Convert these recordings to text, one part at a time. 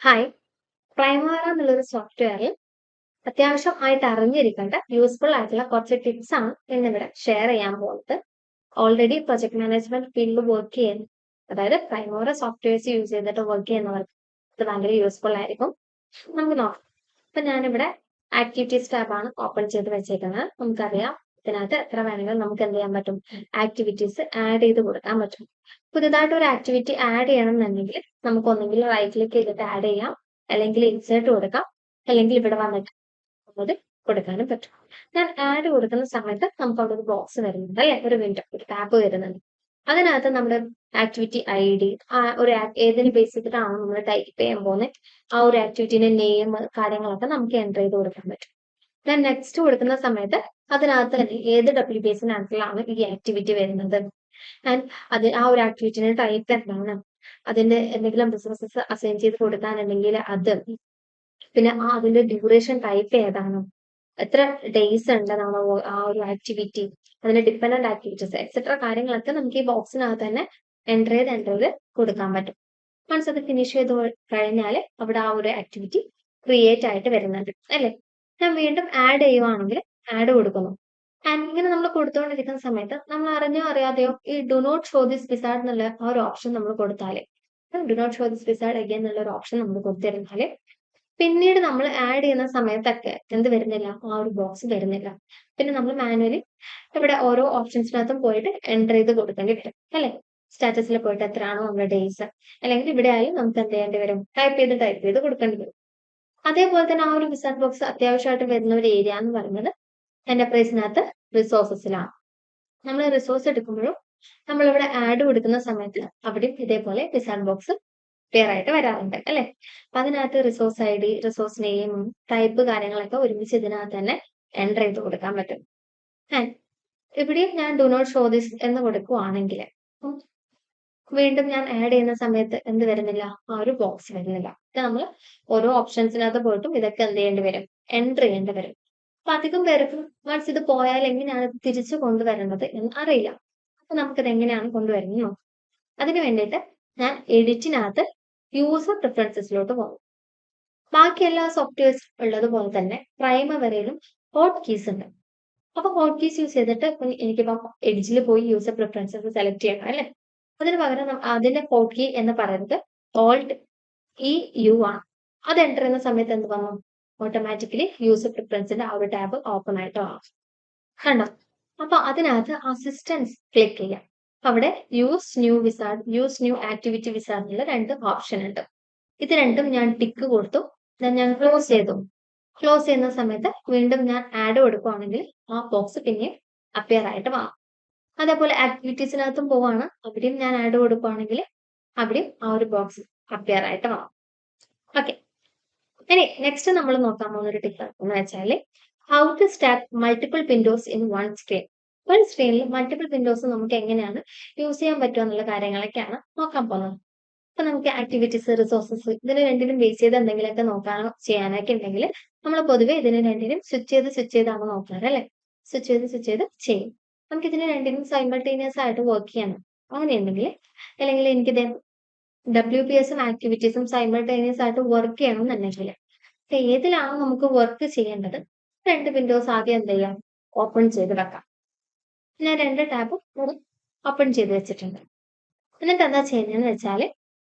Hi പ്രൈമവറ എന്നുള്ളൊരു സോഫ്റ്റ്വെയറിൽ അത്യാവശ്യമായിട്ട് അറിഞ്ഞിരിക്കേണ്ട യൂസ്ഫുൾ ആയിട്ടുള്ള കുറച്ച് ടിപ്സ് ആണ് ഇന്നിവിടെ ഷെയർ ചെയ്യാൻ പോകുന്നത്. ഓൾറെഡി പ്രൊജക്ട് മാനേജ്മെന്റ് ഫീൽഡിൽ വർക്ക് ചെയ്യുന്ന അതായത് പ്രൈമവറ സോഫ്റ്റ്വെയർസ് യൂസ് ചെയ്തിട്ട് വർക്ക് ചെയ്യുന്നവർക്ക് ഇത് ഭയങ്കര യൂസ്ഫുൾ ആയിരിക്കും. നമുക്ക് നോക്കാം. ഇപ്പൊ ഞാനിവിടെ ആക്ടിവിറ്റീസ് ടാബാണ് ഓപ്പൺ ചെയ്ത് വെച്ചേക്കുന്നത്. നമുക്കറിയാം ഇതിനകത്ത് എത്ര വേണമെങ്കിലും നമുക്ക് എന്ത് ചെയ്യാൻ പറ്റും, ആക്ടിവിറ്റീസ് ആഡ് ചെയ്ത് കൊടുക്കാൻ പറ്റും. പുതുതായിട്ട് ഒരു ആക്ടിവിറ്റി ആഡ് ചെയ്യണം എന്നുണ്ടെങ്കിൽ നമുക്ക് ഒന്നെങ്കിൽ റൈറ്റ് ക്ലിക്ക് ചെയ്തിട്ട് ആഡ് ചെയ്യാം, അല്ലെങ്കിൽ ഇൻസേർട്ട് കൊടുക്കാം, അല്ലെങ്കിൽ ഇവിടെ വന്നിട്ട് അത് കൊടുക്കാനും പറ്റും. ഞാൻ ആഡ് കൊടുക്കുന്ന സമയത്ത് നമുക്ക് അവിടെ ഒരു ബോക്സ് വരുന്നുണ്ട് അല്ലെ, ഒരു വിൻഡോ, ഒരു ടാബ് വരുന്നുണ്ട്. അതിനകത്ത് നമ്മുടെ ആക്ടിവിറ്റി ഐ ഡി, ഒരു ഏതിന് ബേസ് ചെയ്തിട്ടാണ് നമ്മൾ ടൈപ്പ് ചെയ്യാൻ പോകുന്നത്, ആ ഒരു ആക്ടിവിറ്റിന്റെ നെയിം കാര്യങ്ങളൊക്കെ നമുക്ക് എൻ്റർ ചെയ്ത് കൊടുക്കാൻ പറ്റും. ഞാൻ നെക്സ്റ്റ് കൊടുക്കുന്ന സമയത്ത് അതിനകത്ത് തന്നെ ഏത് WPS-നകത്തിലാണ് ഈ ആക്ടിവിറ്റി വരുന്നത്, ആൻഡ് അത് ആ ഒരു ആക്ടിവിറ്റിന്റെ ടൈപ്പ് എന്താണ്, അതിന്റെ എന്തെങ്കിലും റിസോഴ്സസ് അസൈൻ ചെയ്ത് കൊടുക്കാനുണ്ടെങ്കിൽ അത്, പിന്നെ അതിന്റെ ഡ്യൂറേഷൻ ടൈപ്പ് ഏതാണ്, എത്ര ഡേയ്സ് ഉണ്ടെന്നാണോ ആ ഒരു ആക്ടിവിറ്റി, അതിന്റെ ഡിപ്പെൻഡന്റ് ആക്ടിവിറ്റീസ് എക്സെട്ര കാര്യങ്ങളൊക്കെ നമുക്ക് ഈ ബോക്സിനകത്ത് തന്നെ എൻ്റർ ചെയ്ത് കൊടുക്കാൻ പറ്റും. വൺസ് അത് ഫിനിഷ് ചെയ്ത് കഴിഞ്ഞാൽ അവിടെ ആ ഒരു ആക്ടിവിറ്റി ക്രിയേറ്റ് ആയിട്ട് വരുന്നുണ്ട് അല്ലെ. ഞാൻ വീണ്ടും ആഡ് ചെയ്യുവാണെങ്കിൽ ആഡ് കൊടുക്കുന്നു. ആൻഡ് ഇങ്ങനെ നമ്മൾ കൊടുത്തുകൊണ്ടിരിക്കുന്ന സമയത്ത് നമ്മൾ അറിഞ്ഞോ അറിയാതെയോ ഈ do not show this wizard എന്നുള്ള ആ ഒരു ഓപ്ഷൻ നമ്മൾ കൊടുത്താലേ, do not show this wizard again എന്നുള്ള ഒരു ഓപ്ഷൻ നമ്മൾ കൊടുത്തിരുന്നാല് പിന്നീട് നമ്മൾ ആഡ് ചെയ്യുന്ന സമയത്തൊക്കെ എന്ത് വരുന്നില്ല, ആ ഒരു ബോക്സ് വരുന്നില്ല. പിന്നെ നമ്മൾ മാനുവലി ഇവിടെ ഓരോ ഓപ്ഷൻസിനകത്തും പോയിട്ട് എൻ്റർ ചെയ്ത് കൊടുക്കേണ്ടി വരും അല്ലെ. സ്റ്റാറ്റസിൽ പോയിട്ട് എത്രയാണോ നമ്മുടെ ഡേയ്സ്, അല്ലെങ്കിൽ ഇവിടെ ആയാലും നമുക്ക് എന്ത് ചെയ്യേണ്ടി വരും, ടൈപ്പ് ചെയ്ത് കൊടുക്കേണ്ടി വരും. അതേപോലെ തന്നെ ആ ഒരു വിസാർഡ് ബോക്സ് അത്യാവശ്യമായിട്ട് വരുന്ന ഒരു ഏരിയ എന്ന് പറയുന്നത് എന്റർപ്രൈസിനകത്ത് റിസോഴ്സസിലാണ്. നമ്മൾ റിസോഴ്സ് എടുക്കുമ്പോഴും നമ്മളിവിടെ ആഡ് കൊടുക്കുന്ന സമയത്ത് അവിടെയും ഇതേപോലെ വിസാർഡ് ബോക്സ് ക്ലിയർ ആയിട്ട് വരാറുണ്ട് അല്ലെ. അപ്പൊ അതിനകത്ത് resource I D, resource name, type കാര്യങ്ങളൊക്കെ ഒരുമിച്ച് ഇതിനകത്ത് തന്നെ എൻ്റർ ചെയ്ത് കൊടുക്കാൻ പറ്റും. ഇവിടെയും ഞാൻ ഡു നോട്ട് ഷോ ദിസ് എന്ന് കൊടുക്കുവാണെങ്കിൽ വീണ്ടും ഞാൻ ആഡ് ചെയ്യുന്ന സമയത്ത് എന്ത് വരുന്നില്ല, ആ ഒരു ബോക്സ് വരുന്നില്ല. നമ്മൾ ഓരോ ഓപ്ഷൻസിനകത്ത് പോയിട്ടും ഇതൊക്കെ എന്ത് ചെയ്യേണ്ടി വരും, എൻ്റർ ചെയ്യേണ്ടി വരും. അപ്പൊ അധികം പേർക്കും വൺസ് ഇത് പോയാൽ എങ്ങനെയാണ് തിരിച്ചു കൊണ്ടുവരേണ്ടത് എന്ന് അറിയില്ല. അപ്പൊ നമുക്കിത് എങ്ങനെയാണ് കൊണ്ടുവരുന്നത് നോക്കാം. അതിന് വേണ്ടിയിട്ട് ഞാൻ എഡിറ്റിനകത്ത് യൂസർ പ്രിഫറൻസസിലോട്ട് പോകും. ബാക്കി എല്ലാ സോഫ്റ്റ്വെയർസ് ഉള്ളതുപോലെ തന്നെ പ്രൈമവെറയിലും ഹോട്ട് കീസ് ഉണ്ട്. അപ്പൊ ഹോട്ട് കീസ് യൂസ് ചെയ്തിട്ട് എനിക്കിപ്പം എഡിജിൽ പോയി യൂസർ പ്രിഫറൻസസ് സെലക്ട് ചെയ്യണം അല്ലെ. അതിന് പകരം അതിന്റെ ഹോട്ട് കീ എന്ന് പറയുന്നത് Alt+E+U ആണ്. അത് എൻ്റർ ചെയ്യുന്ന സമയത്ത് എന്ത് വന്നു, ഓട്ടോമാറ്റിക്കലി യൂസർ പ്രിഫറൻസിന്റെ ആ ഒരു ടാബ് ഓപ്പൺ ആയിട്ട് കണ്ടോ. അപ്പൊ അതിനകത്ത് അസിസ്റ്റൻസ് ക്ലിക്ക് ചെയ്യാം. അവിടെ യൂസ് ന്യൂ ആക്ടിവിറ്റി വിസാർഡ് എന്നുള്ള രണ്ട് ഓപ്ഷൻ ഉണ്ട്. ഇത് രണ്ടും ഞാൻ ടിക്ക് കൊടുത്തു, ഞാൻ ക്ലോസ് ചെയ്തു. ക്ലോസ് ചെയ്യുന്ന സമയത്ത് വീണ്ടും ഞാൻ ആഡ് കൊടുക്കുവാണെങ്കിൽ ആ ബോക്സ് പിന്നെയും അപ്പിയർ ആയിട്ട് മാറും. അതേപോലെ ആക്ടിവിറ്റീസിനകത്തും പോവാണ്, അവിടെയും ഞാൻ ആഡ് കൊടുക്കുവാണെങ്കിൽ അവിടെയും ആ ഒരു ബോക്സ് അപ്പിയർ ആയിട്ട് മാറും. ഓക്കെ, ഇനി നെക്സ്റ്റ് നമ്മൾ നോക്കാൻ പോകുന്ന ഒരു ടിപ്പ് എന്ന് വെച്ചാൽ how to stack multiple windows in one screen. ഒരു സ്ക്രീനിൽ മൾട്ടിപ്പിൾ വിൻഡോസ് നമുക്ക് എങ്ങനെയാണ് യൂസ് ചെയ്യാൻ പറ്റുക എന്നുള്ള കാര്യങ്ങളൊക്കെയാണ് നോക്കാൻ പോകുന്നത്. അപ്പൊ നമുക്ക് ആക്ടിവിറ്റീസ്, റിസോഴ്സസ് ഇതിന് രണ്ടിനും ബേസ് ചെയ്ത് എന്തെങ്കിലുമൊക്കെ നോക്കാനോ ചെയ്യാനൊക്കെ ഉണ്ടെങ്കിൽ നമ്മൾ പൊതുവെ ഇതിന് രണ്ടിനും സ്വിച്ച് ചെയ്താണ് നോക്കാറ് അല്ലെ. സ്വിച്ച് ചെയ്ത് ചെയ്യും. നമുക്ക് ഇതിന് രണ്ടിനും സൈമൾട്ടേനിയസ് ആയിട്ട് വർക്ക് ചെയ്യണം അങ്ങനെയുണ്ടെങ്കിൽ, അല്ലെങ്കിൽ എനിക്കിത് WPS-ഉം ആക്ടിവിറ്റീസും സൈമൾട്ടേനിയസ് ആയിട്ട് വർക്ക് ചെയ്യണം എന്നുണ്ടെങ്കിൽ ഏതിലാണ് നമുക്ക് വർക്ക് ചെയ്യേണ്ടത്, രണ്ട് വിൻഡോസ് ആദ്യം എന്ത് ചെയ്യാം, ഓപ്പൺ ചെയ്ത് വെക്കാം. ഞാൻ രണ്ട് ടാബും ഓപ്പൺ ചെയ്ത് വെച്ചിട്ടുണ്ട്. എന്നിട്ട് എന്താ ചെയ്യുന്നതെന്ന് വെച്ചാൽ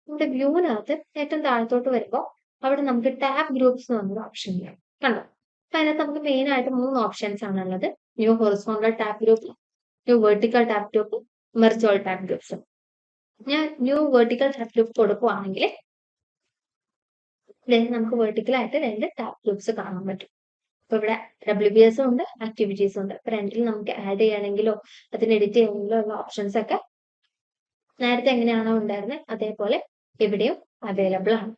നമ്മുടെ വ്യൂവിനകത്ത് ഏറ്റവും താഴത്തോട്ട് വരുമ്പോൾ അവിടെ നമുക്ക് ടാബ് ഗ്രൂപ്പ്സ് എന്ന് പറഞ്ഞൊരു ഓപ്ഷൻ ഉണ്ട് കണ്ടോ. അപ്പൊ അതിനകത്ത് നമുക്ക് മെയിൻ ആയിട്ട് 3 ഓപ്ഷൻസ് ആണുള്ളത്. New horizontal tab group, new vertical tab group, merge all tab groups. ഞാൻ ന്യൂ വെർട്ടിക്കൽ ടാബ് ഗ്രൂപ്പ് കൊടുക്കുവാണെങ്കിൽ നമുക്ക് വെർട്ടിക്കൽ ആയിട്ട് രണ്ട് ടാബ് ഗ്രൂപ്പ്സ് കാണാൻ പറ്റും. അപ്പൊ ഇവിടെ WPS-ഉം ഉണ്ട്, ആക്ടിവിറ്റീസും ഉണ്ട്. അപ്പൊ രണ്ടിൽ നമുക്ക് ആഡ് ചെയ്യണമെങ്കിലോ അതിന് എഡിറ്റ് ചെയ്യണമെങ്കിലോ ഉള്ള ഓപ്ഷൻസ് ഒക്കെ നേരത്തെ എങ്ങനെയാണോ ഉണ്ടായിരുന്നത് അതേപോലെ ഇവിടെയും അവൈലബിൾ ആണ്.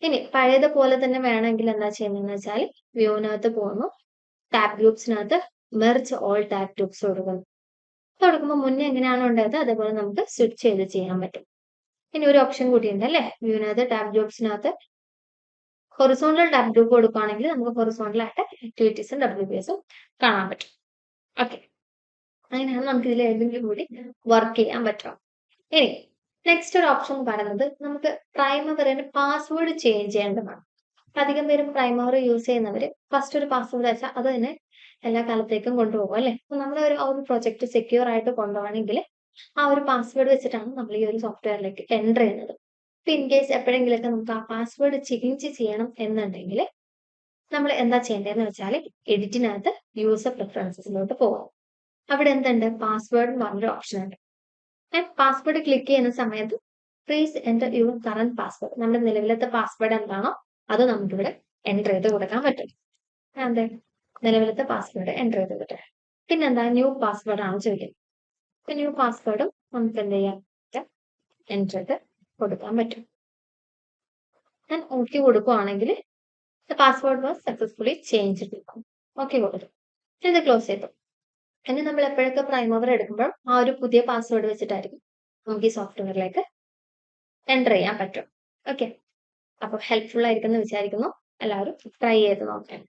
ഇനി പഴയതുപോലെ തന്നെ വേണമെങ്കിൽ എന്താ ചെയ്യുന്നതെന്ന് വെച്ചാൽ വ്യൂവിനകത്ത് പോകുന്നു, ടാബ് ഗ്രൂപ്പ്സിനകത്ത് മെർജ് ഓൾ ടാബ് ഗ്രൂപ്പ്സ് കൊടുക്കുന്നു. കൊടുക്കുമ്പോൾ മുന്നേ എങ്ങനെയാണോ ഉണ്ടായത് അതേപോലെ നമുക്ക് സ്വിച്ച് ചെയ്ത് ചെയ്യാൻ പറ്റും. ഇനി ഒരു ഓപ്ഷൻ കൂടിയുണ്ട് അല്ലെ, വ്യൂവിനകത്ത് ടാബ് ഗ്രൂപ്പ്സിനകത്ത് ഹൊറിസോണ്ടൽ ടാബ് ഗ്രൂപ്പ് കൊടുക്കുകയാണെങ്കിൽ നമുക്ക് ഹൊറിസോണ്ടൽ ആയിട്ട് ആക്ടിവിറ്റീസും WPS-ഉം കാണാൻ പറ്റും. ഓക്കെ, അങ്ങനെയാണ് നമുക്ക് ഇതിൽ ഏതെങ്കിലും കൂടി വർക്ക് ചെയ്യാൻ പറ്റും. ഇനി നെക്സ്റ്റ് ഒരു ഓപ്ഷൻ എന്ന് പറയുന്നത് നമുക്ക് പ്രൈമവറിന് പാസ്വേഡ് ചേഞ്ച് ചെയ്യേണ്ടതാണ്. അധികം പേരും പ്രൈമവർ യൂസ് ചെയ്യുന്നവർ ഫസ്റ്റ് ഒരു പാസ്വേഡ് വെച്ചാൽ അത് തന്നെ എല്ലാ കാലത്തേക്കും കൊണ്ടുപോകും അല്ലേ. അപ്പൊ നമ്മൾ ഒരു പ്രൊജക്ട് സെക്യൂർ ആയിട്ട് കൊണ്ടുപോകണമെങ്കിൽ ആ ഒരു പാസ്വേഡ് വെച്ചിട്ടാണ് നമ്മൾ ഈ ഒരു സോഫ്റ്റ്വെയറിലേക്ക് എൻ്റർ ചെയ്യുന്നത്. ഇപ്പൊ ഇൻ കേസ് എപ്പോഴെങ്കിലൊക്കെ നമുക്ക് ആ പാസ്വേഡ് ചേഞ്ച് ചെയ്യണം എന്നുണ്ടെങ്കിൽ നമ്മൾ എന്താ ചെയ്യേണ്ടതെന്ന് വെച്ചാൽ എഡിറ്റിനകത്ത് യൂസർ പ്രിഫറൻസസിലോട്ട് പോകാം. അവിടെ എന്തുണ്ട്, പാസ്വേഡ് എന്ന് പറഞ്ഞൊരു ഓപ്ഷൻ ഉണ്ട്. പാസ്വേഡ് ക്ലിക്ക് ചെയ്യുന്ന സമയത്ത് please enter your current password, നമ്മുടെ നിലവിലത്തെ പാസ്വേഡ് എന്താണോ അത് നമുക്കിവിടെ എൻ്റർ ചെയ്ത് കൊടുക്കാൻ പറ്റും. അതെ, നിലവിലത്തെ പാസ്വേഡ് എൻ്റർ ചെയ്ത് കൊടുക്കാം. പിന്നെന്താ, ന്യൂ പാസ്വേഡ് ആണ് ചോദിക്കുന്നത്. ന്യൂ പാസ്വേഡും നമുക്ക് എന്ത് ചെയ്യാം, എൻ്റർ ചെയ്ത് കൊടുക്കാൻ പറ്റും. ഞാൻ ഓക്കെ കൊടുക്കുവാണെങ്കിൽ പാസ്വേഡ് വാസ് സക്സസ്ഫുള്ളി ചേഞ്ച് കൊടുക്കും. ഓക്കെ കൊടുക്കും, ഇത് ക്ലോസ് ചെയ്തു. ഇനി നമ്മൾ എപ്പോഴൊക്കെ പ്രൈമവർ എടുക്കുമ്പോൾ ആ ഒരു പുതിയ പാസ്വേഡ് വെച്ചിട്ടായിരിക്കും നമുക്ക് ഈ സോഫ്റ്റ്വെയറിലേക്ക് എൻ്റർ ചെയ്യാൻ പറ്റും. ഓക്കെ, അപ്പോൾ ഹെൽപ്ഫുൾ ആയിരിക്കും എന്ന് വിചാരിക്കുന്നു. എല്ലാവരും ട്രൈ ചെയ്ത് നോക്കാം.